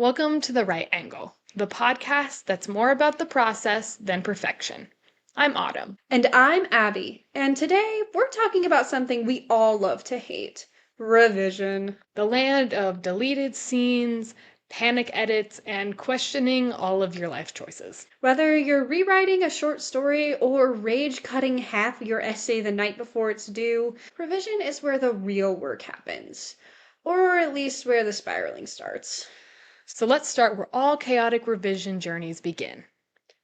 Welcome to The Right Angle, the podcast that's more about the process than perfection. I'm Autumn. And I'm Abby, and today we're talking about something we all love to hate: revision. The land of deleted scenes, panic edits, and questioning all of your life choices. Whether you're rewriting a short story or rage cutting half your essay the night before it's due, revision is where the real work happens. Or at least where the spiraling starts. So let's start where all chaotic revision journeys begin.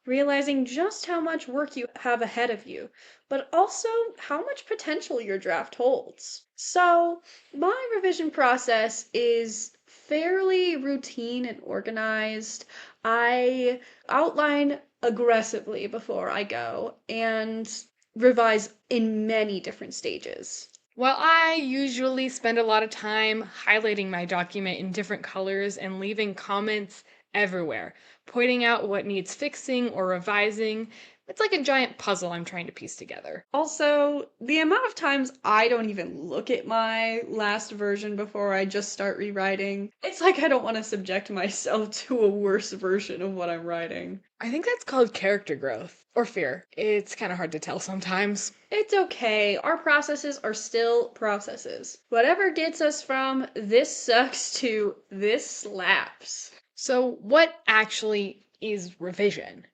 Realizing just how much work you have ahead of you, but also how much potential your draft holds. So, my revision process is fairly routine and organized. I outline aggressively before I go and revise in many different stages. Well, I usually spend a lot of time highlighting my document in different colors and leaving comments everywhere, pointing out what needs fixing or revising. It's like a giant puzzle I'm trying to piece together. Also, the amount of times I don't even look at my last version before I just start rewriting, it's like I don't want to subject myself to a worse version of what I'm writing. I think that's called character growth or fear. It's kind of hard to tell sometimes. It's okay, our processes are still processes. Whatever gets us from this sucks to this slaps. So, what actually is revision?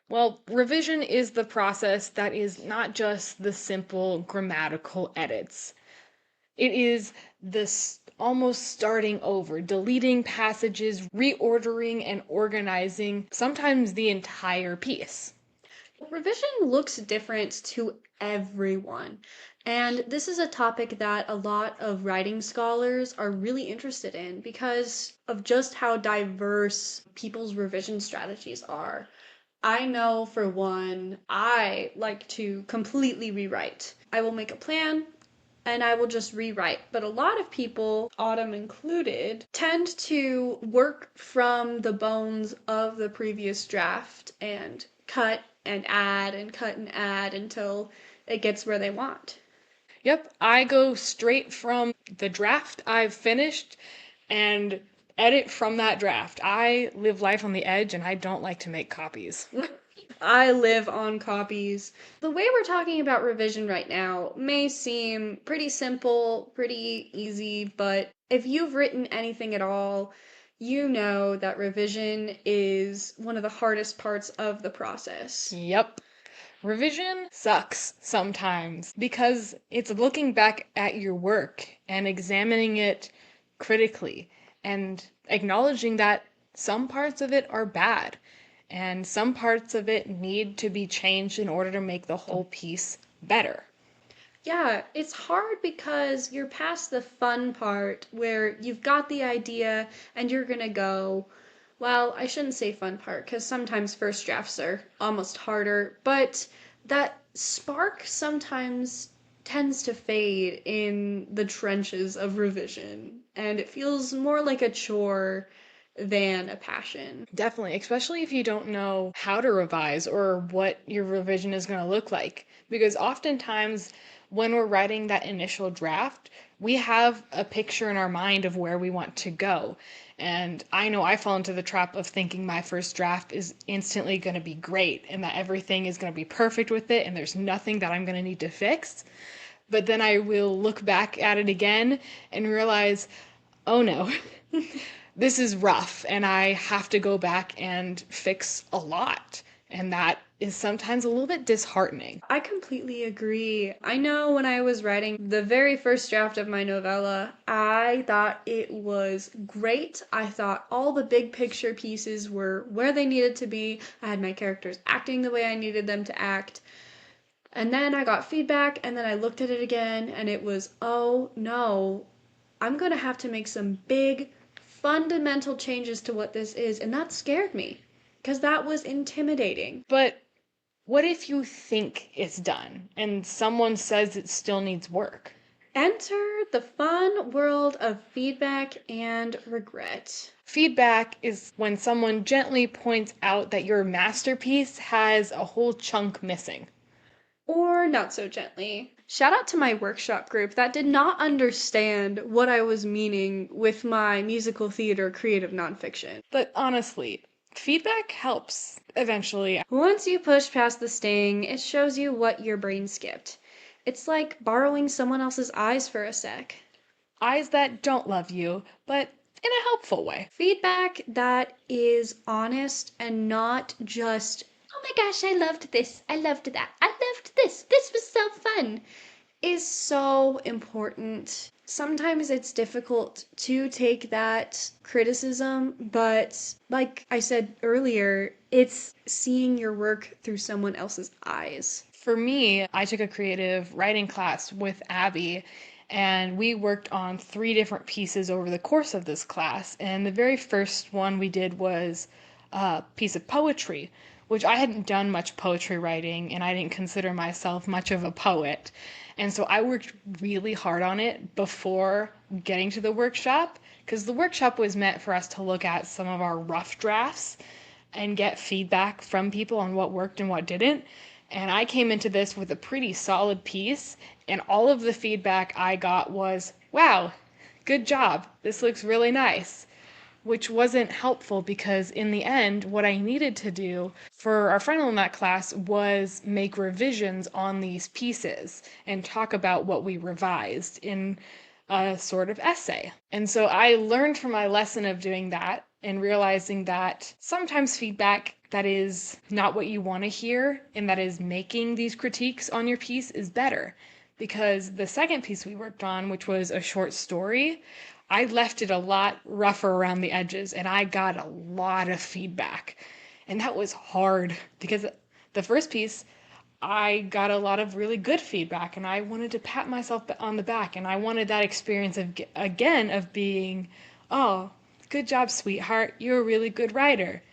Well, revision is the process that is not just the simple grammatical edits. It is this almost starting over, deleting passages, reordering and organizing sometimes the entire piece. Revision looks different to everyone. And this is a topic that a lot of writing scholars are really interested in because of just how diverse people's revision strategies are. I know, for one, I like to completely rewrite. I will make a plan and I will just rewrite. But a lot of people, Autumn included, tend to work from the bones of the previous draft and cut and add and cut and add until it gets where they want. Yep, I go straight from the draft I've finished and edit from that draft. I live life on the edge and I don't like to make copies. I live on copies. The way we're talking about revision right now may seem pretty simple, pretty easy, but if you've written anything at all, you know that revision is one of the hardest parts of the process. Yep. Revision sucks sometimes because it's looking back at your work and examining it critically and acknowledging that some parts of it are bad and some parts of it need to be changed in order to make the whole piece better. Yeah, it's hard because you're past the fun part where you've got the idea and you're gonna go, well, I shouldn't say fun part because sometimes first drafts are almost harder, but that spark sometimes tends to fade in the trenches of revision, and it feels more like a chore than a passion. Definitely, especially if you don't know how to revise or what your revision is going to look like. Because oftentimes, when we're writing that initial draft, we have a picture in our mind of where we want to go. And I know I fall into the trap of thinking my first draft is instantly going to be great and that everything is going to be perfect with it and there's nothing that I'm going to need to fix. But then I will look back at it again and realize, oh no. This is rough and I have to go back and fix a lot. And that is sometimes a little bit disheartening. I completely agree. I know when I was writing the very first draft of my novella, I thought it was great. I thought all the big picture pieces were where they needed to be. I had my characters acting the way I needed them to act. And then I got feedback, and then I looked at it again, and it was, oh no, I'm gonna have to make some big, fundamental changes to what this is. And that scared me because that was intimidating. But what if you think it's done and someone says it still needs work? Enter the fun world of feedback and regret. Feedback is when someone gently points out that your masterpiece has a whole chunk missing. Or not so gently. Shout out to my workshop group that did not understand what I was meaning with my musical theater creative nonfiction. But honestly, feedback helps eventually. Once you push past the sting, it shows you what your brain skipped. It's like borrowing someone else's eyes for a sec. Eyes that don't love you, but in a helpful way. Feedback that is honest and not just, oh my gosh, I loved this, I loved that, I loved this was so fun, is so important. Sometimes it's difficult to take that criticism, but like I said earlier, it's seeing your work through someone else's eyes. For me, I took a creative writing class with Abby, and we worked on 3 different pieces over the course of this class. And the very first one we did was a piece of poetry, which I hadn't done much poetry writing, and I didn't consider myself much of a poet. And so I worked really hard on it before getting to the workshop, because the workshop was meant for us to look at some of our rough drafts and get feedback from people on what worked and what didn't. And I came into this with a pretty solid piece, and all of the feedback I got was, wow, good job, this looks really nice. Which wasn't helpful because, in the end, what I needed to do for our final in that class was make revisions on these pieces and talk about what we revised in a sort of essay. And so I learned from my lesson of doing that and realizing that sometimes feedback that is not what you want to hear and that is making these critiques on your piece is better. Because the second piece we worked on, which was a short story, I left it a lot rougher around the edges and I got a lot of feedback. And that was hard because the first piece, I got a lot of really good feedback and I wanted to pat myself on the back and I wanted that experience of again of being, "Oh, good job, sweetheart. You're a really good writer."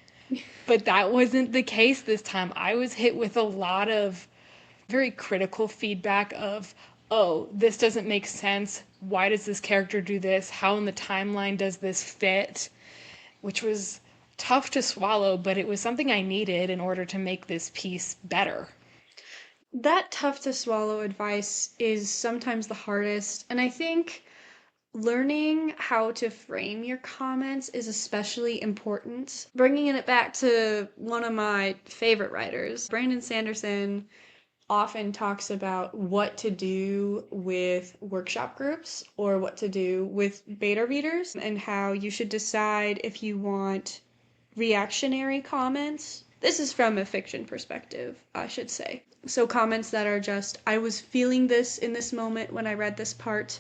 But that wasn't the case this time. I was hit with a lot of very critical feedback of, "Oh, this doesn't make sense. Why does this character do this? How in the timeline does this fit?" Which was tough to swallow, but it was something I needed in order to make this piece better. That tough to swallow advice is sometimes the hardest, and I think learning how to frame your comments is especially important. Bringing it back to one of my favorite writers, Brandon Sanderson often talks about what to do with workshop groups or what to do with beta readers and how you should decide if you want reactionary comments. This is from a fiction perspective, I should say. So comments that are just, I was feeling this in this moment when I read this part.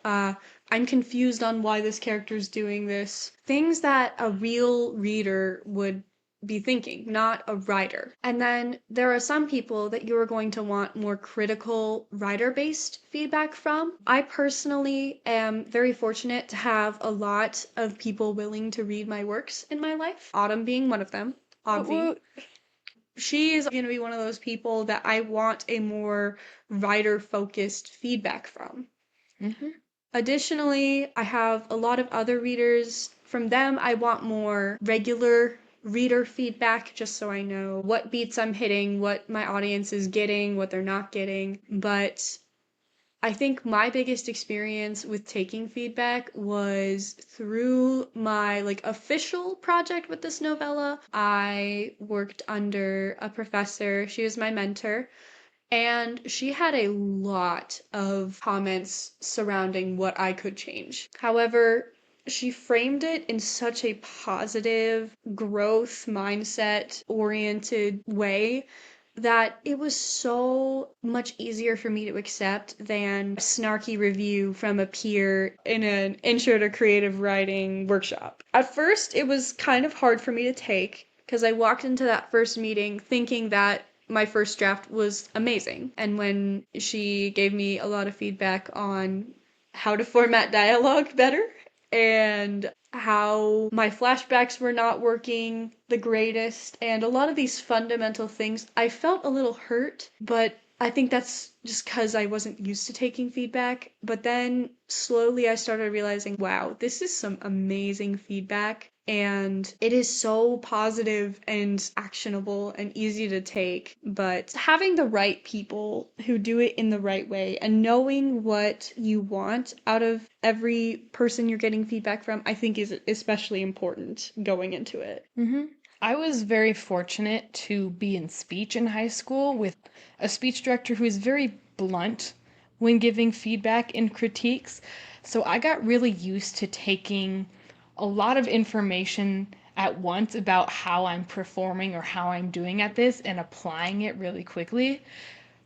I'm confused on why this character's doing this. Things that a real reader would be thinking, not a writer. And then there are some people that you are going to want more critical writer-based feedback from. I personally am very fortunate to have a lot of people willing to read my works in my life. Autumn being one of them. Obvi. She is going to be one of those people that I want a more writer-focused feedback from. Mm-hmm. Additionally, I have a lot of other readers. From them, I want more regular reader feedback just so I know what beats I'm hitting, what my audience is getting, what they're not getting. But I think my biggest experience with taking feedback was through my official project with this novella. I worked under a professor. She was my mentor. And she had a lot of comments surrounding what I could change. However, she framed it in such a positive, growth mindset oriented way that it was so much easier for me to accept than a snarky review from a peer in an intro to creative writing workshop. At first, it was kind of hard for me to take because I walked into that first meeting thinking that my first draft was amazing. And when she gave me a lot of feedback on how to format dialogue better and how my flashbacks were not working the greatest and a lot of these fundamental things, I felt a little hurt, but I think that's just because I wasn't used to taking feedback. But then slowly I started realizing, wow, this is some amazing feedback. and it is so positive and actionable and easy to take. But having the right people who do it in the right way and knowing what you want out of every person you're getting feedback from, I think is especially important going into it. I was very fortunate to be in speech in high school with a speech director who is very blunt when giving feedback and critiques. So I got really used to taking a lot of information at once about how I'm performing or how I'm doing at this and applying it really quickly,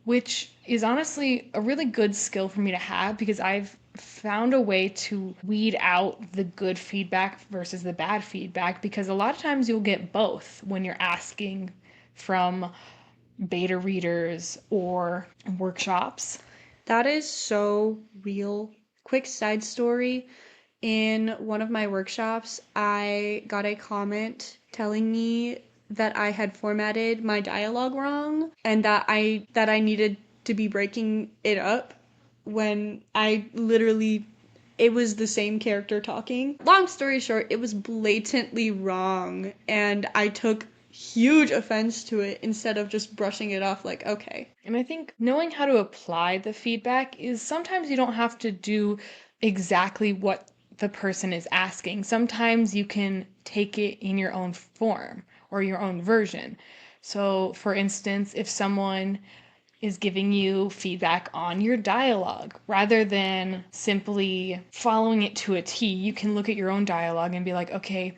which is honestly a really good skill for me to have because I've found a way to weed out the good feedback versus the bad feedback because a lot of times you'll get both when you're asking from beta readers or workshops. That is so real. Quick side story. In one of my workshops, I got a comment telling me that I had formatted my dialogue wrong and that I needed to be breaking it up when I literally it was the same character talking. Long story short, it was blatantly wrong and I took huge offense to it instead of just brushing it off like, okay. And I think knowing how to apply the feedback is sometimes you don't have to do exactly what the person is asking. Sometimes you can take it in your own form or your own version. So, for instance, if someone is giving you feedback on your dialogue, rather than simply following it to a T, you can look at your own dialogue and be like, okay,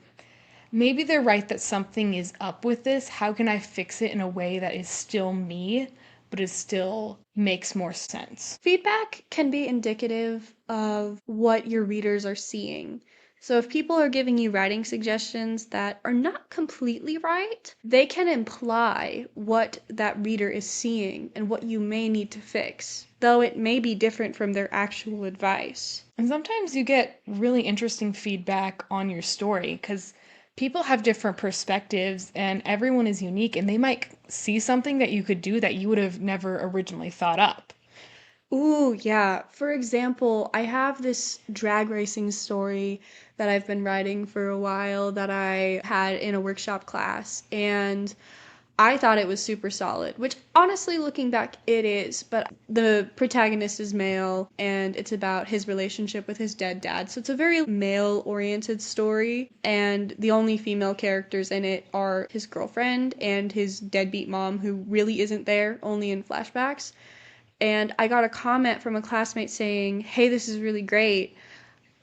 maybe they're right that something is up with this. How can I fix it in a way that is still me, but it still makes more sense? Feedback can be indicative of what your readers are seeing. So if people are giving you writing suggestions that are not completely right, they can imply what that reader is seeing and what you may need to fix, though it may be different from their actual advice. And sometimes you get really interesting feedback on your story because people have different perspectives and everyone is unique and they might see something that you could do that you would have never originally thought up. Ooh, yeah. For example, I have this drag racing story that I've been writing for a while that I had in a workshop class, and I thought it was super solid, which honestly, looking back, it is. But the protagonist is male, and it's about his relationship with his dead dad. So it's a very male oriented story, and the only female characters in it are his girlfriend and his deadbeat mom, who really isn't there, only in flashbacks. And I got a comment from a classmate saying, "Hey, this is really great,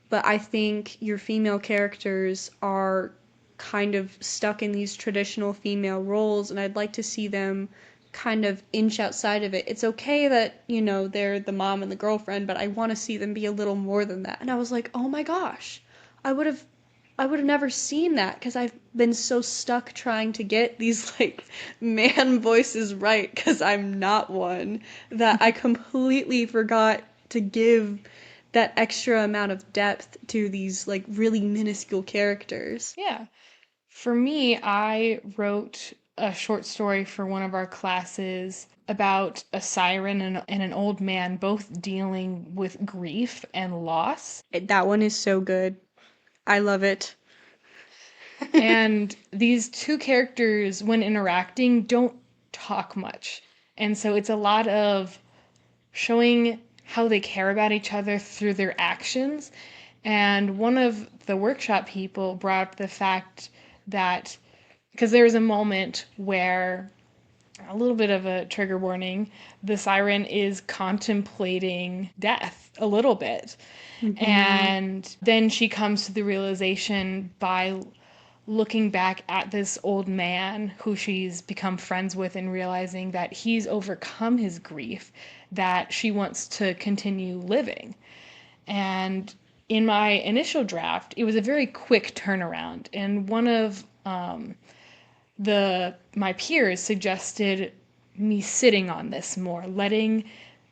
but I think your female characters are kind of stuck in these traditional female roles, and I'd like to see them kind of inch outside of it. It's okay that, they're the mom and the girlfriend, but I want to see them be a little more than that." And I was like, "Oh my gosh. I would have I would have never seen that because I've been so stuck trying to get these like man voices right because I'm not one that I completely forgot to give that extra amount of depth to these like really minuscule characters." Yeah. For me, I wrote a short story for one of our classes about a siren and an old man both dealing with grief and loss. That one is so good. I love it. And these two characters, when interacting, don't talk much. And so it's a lot of showing how they care about each other through their actions. And one of the workshop people brought up the fact that because there was a moment where a little bit of a trigger warning, the siren is contemplating death a little bit. Mhm. And then she comes to the realization by looking back at this old man who she's become friends with and realizing that he's overcome his grief, that she wants to continue living. And in my initial draft, it was a very quick turnaround. And one of the my peers suggested me sitting on this more, letting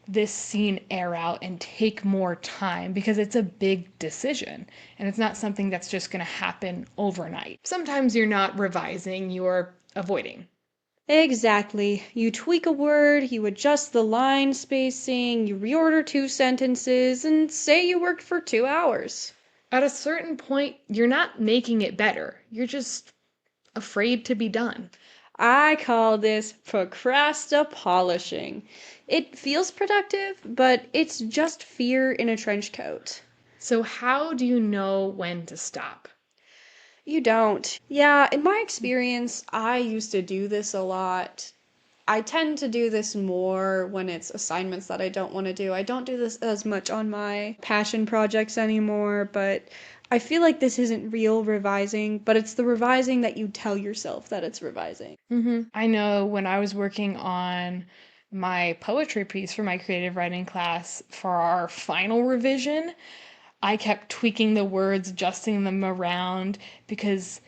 this scene air out and take more time because it's a big decision and it's not something that's just going to happen overnight. Sometimes you're not revising, you're avoiding. Exactly. You tweak a word, you adjust the line spacing, you reorder two sentences, and say you worked for 2 hours. At a certain point, you're not making it better. You're just afraid to be done. I call this procrastinapolishing. It feels productive, but it's just fear in a trench coat. So, how do you know when to stop? You don't. Yeah, in my experience, I used to do this a lot. I tend to do this more when it's assignments that I don't want to do. I don't do this as much on my passion projects anymore, but I feel like this isn't real revising, but it's the revising that you tell yourself that it's revising. I know when I was working on my poetry piece for my creative writing class for our final revision, I kept tweaking the words, adjusting them around because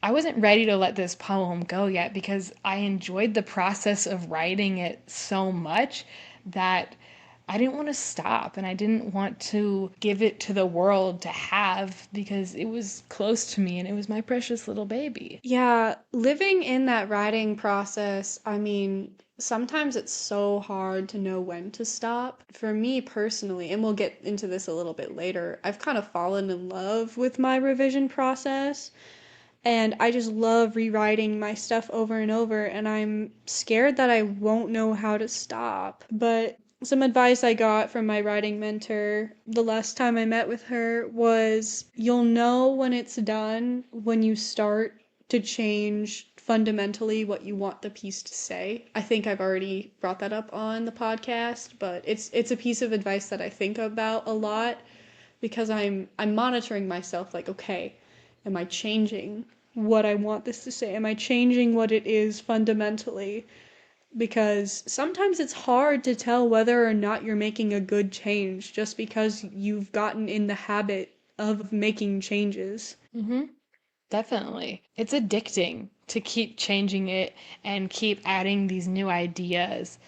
I wasn't ready to let this poem go yet because I enjoyed the process of writing it so much that I didn't want to stop and I didn't want to give it to the world to have because it was close to me and it was my precious little baby. Yeah, living in that writing process, I mean, sometimes it's so hard to know when to stop. For me personally, and we'll get into this a little bit later, I've kind of fallen in love with my revision process. And I just love rewriting my stuff over and over, and I'm scared that I won't know how to stop. But some advice I got from my writing mentor the last time I met with her was you'll know when it's done when you start to change fundamentally what you want the piece to say. I think I've already brought that up on the podcast, but it's a piece of advice that I think about a lot because I'm monitoring myself like, okay, am I changing what I want this to say? Am I changing what it is fundamentally? Because sometimes it's hard to tell whether or not you're making a good change just because you've gotten in the habit of making changes. Mm-hmm. Definitely. It's addicting to keep changing it and keep adding these new ideas.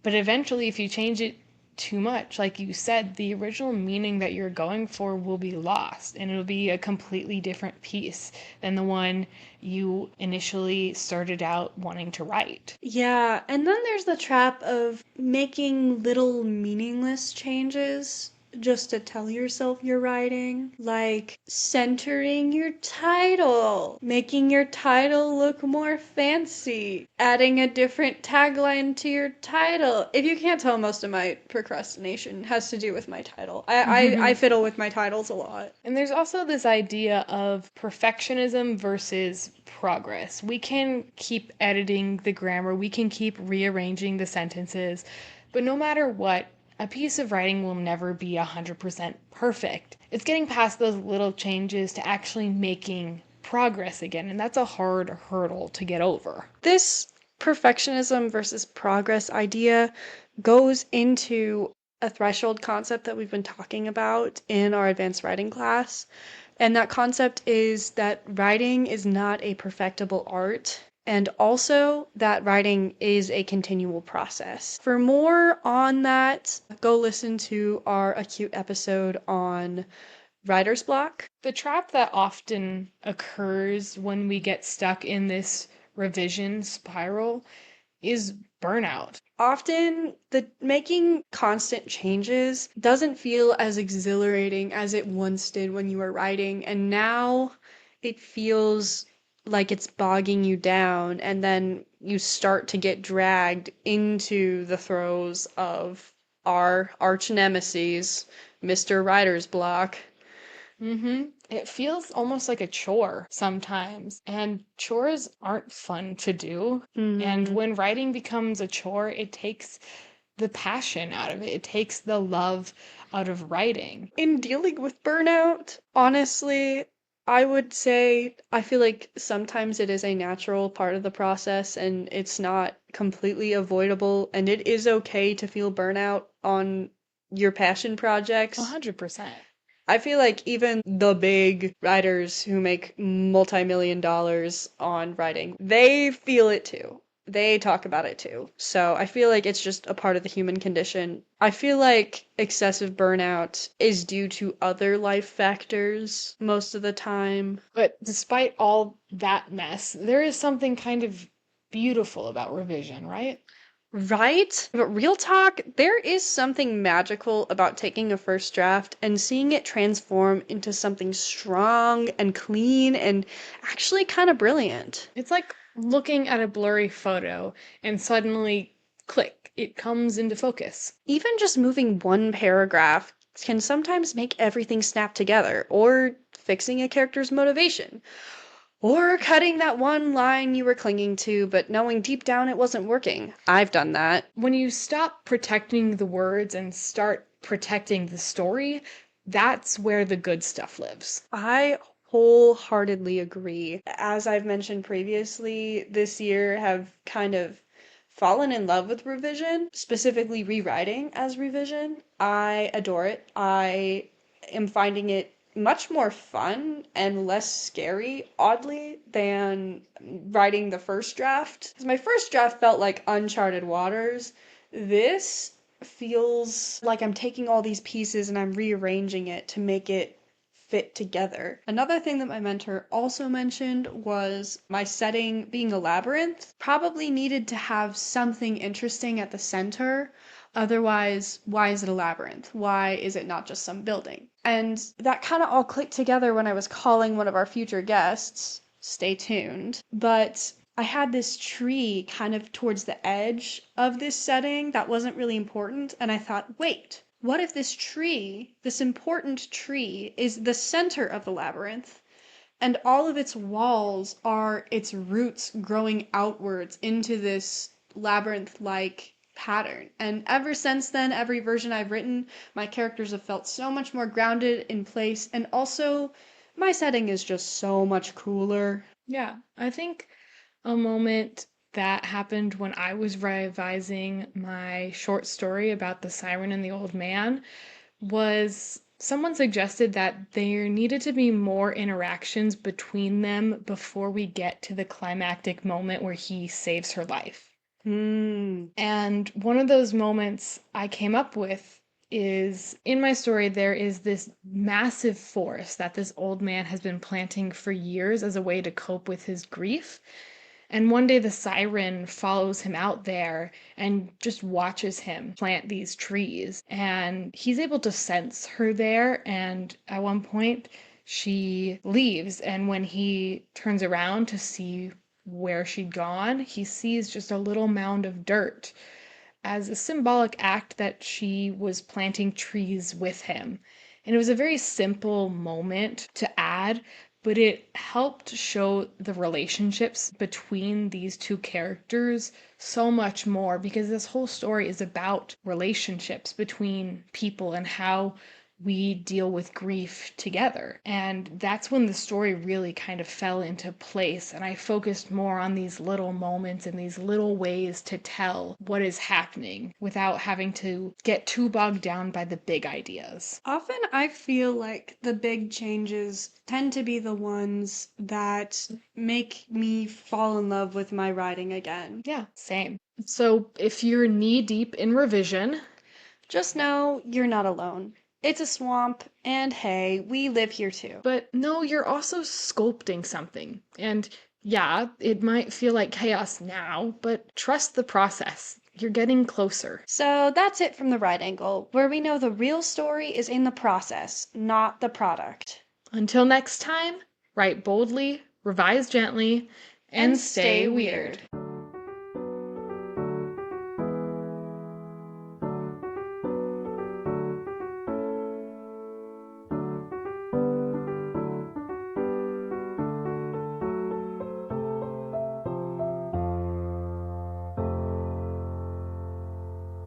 But eventually, if you change it too much, like you said, the original meaning that you're going for will be lost and it'll be a completely different piece than the one you initially started out wanting to write. Yeah, and then there's the trap of making little meaningless changes just to tell yourself you're writing, like centering your title, making your title look more fancy, adding a different tagline to your title. If you can't tell, most of my procrastination has to do with my title. I fiddle with my titles a lot. And there's also this idea of perfectionism versus progress. We can keep editing the grammar, we can keep rearranging the sentences, but no matter what, a piece of writing will never be 100% perfect. It's getting past those little changes to actually making progress again, and that's a hard hurdle to get over. This perfectionism versus progress idea goes into a threshold concept that we've been talking about in our advanced writing class. And that concept is that writing is not a perfectible art, and also that writing is a continual process. For more on that, go listen to our Acute episode on writer's block. The trap that often occurs when we get stuck in this revision spiral is burnout. Often, the making constant changes doesn't feel as exhilarating as it once did when you were writing, and now it feels like it's bogging you down, and then you start to get dragged into the throes of our arch nemesis, Mr. Writer's Block. It feels almost like a chore sometimes, and chores aren't fun to do. And Mhm. when writing becomes a chore, it takes the passion out of it, it takes the love out of writing. In dealing with burnout, honestly, I would say I feel like sometimes it is a natural part of the process and it's not completely avoidable, and it is okay to feel burnout on your passion projects. 100%. I feel like even the big writers who make multi-million dollars on writing, they feel it too. They talk about it too. So I feel like it's just a part of the human condition. I feel like excessive burnout is due to other life factors most of the time. But despite all that mess, there is something kind of beautiful about revision, right? Right? But real talk, there is something magical about taking a first draft and seeing it transform into something strong and clean and actually kind of brilliant. It's like looking at a blurry photo and suddenly, click, it comes into focus. Even just moving one paragraph can sometimes make everything snap together, or fixing a character's motivation, or cutting that one line you were clinging to, but knowing deep down it wasn't working. I've done that. When you stop protecting the words and start protecting the story, that's where the good stuff lives. I wholeheartedly agree. As I've mentioned previously, this year have kind of fallen in love with revision, specifically rewriting as revision. I adore it. I am finding it much more fun and less scary, oddly, than writing the first draft. 'Cause my first draft felt like uncharted waters. This feels like I'm taking all these pieces and I'm rearranging it to make it fit together. Another thing that my mentor also mentioned was my setting being a labyrinth probably needed to have something interesting at the center. Otherwise, why is it a labyrinth? Why is it not just some building? And that kind of all clicked together when I was calling one of our future guests. Stay tuned. But I had this tree kind of towards the edge of this setting that wasn't really important, and I thought, wait, what if this tree, this important tree, is the center of the labyrinth, and all of its walls are its roots growing outwards into this labyrinth-like pattern. And ever since then, every version I've written, my characters have felt so much more grounded in place, and also my setting is just so much cooler. Yeah, I think a moment that happened when I was revising my short story about the siren and the old man was someone suggested that there needed to be more interactions between them before we get to the climactic moment where he saves her life. Hmm. And one of those moments I came up with is in my story, there is this massive forest that this old man has been planting for years as a way to cope with his grief. And one day the siren follows him out there and just watches him plant these trees. And he's able to sense her there. And at one point, she leaves. And when he turns around to see where she'd gone, he sees just a little mound of dirt as a symbolic act that she was planting trees with him. And it was a very simple moment to add, but it helped show the relationships between these two characters so much more because this whole story is about relationships between people and how we deal with grief together. And that's when the story really kind of fell into place. And I focused more on these little moments and these little ways to tell what is happening without having to get too bogged down by the big ideas. Often I feel like the big changes tend to be the ones that make me fall in love with my writing again. Yeah, same. So if you're knee deep in revision, Just know you're not alone. It's a swamp, and hey, we live here too. but no, you're also sculpting something. And yeah, it might feel like chaos now, but trust the process. You're getting closer. So that's it from the right angle, where we know the real story is in the process, not the product. Until next time, write boldly, revise gently, and stay weird.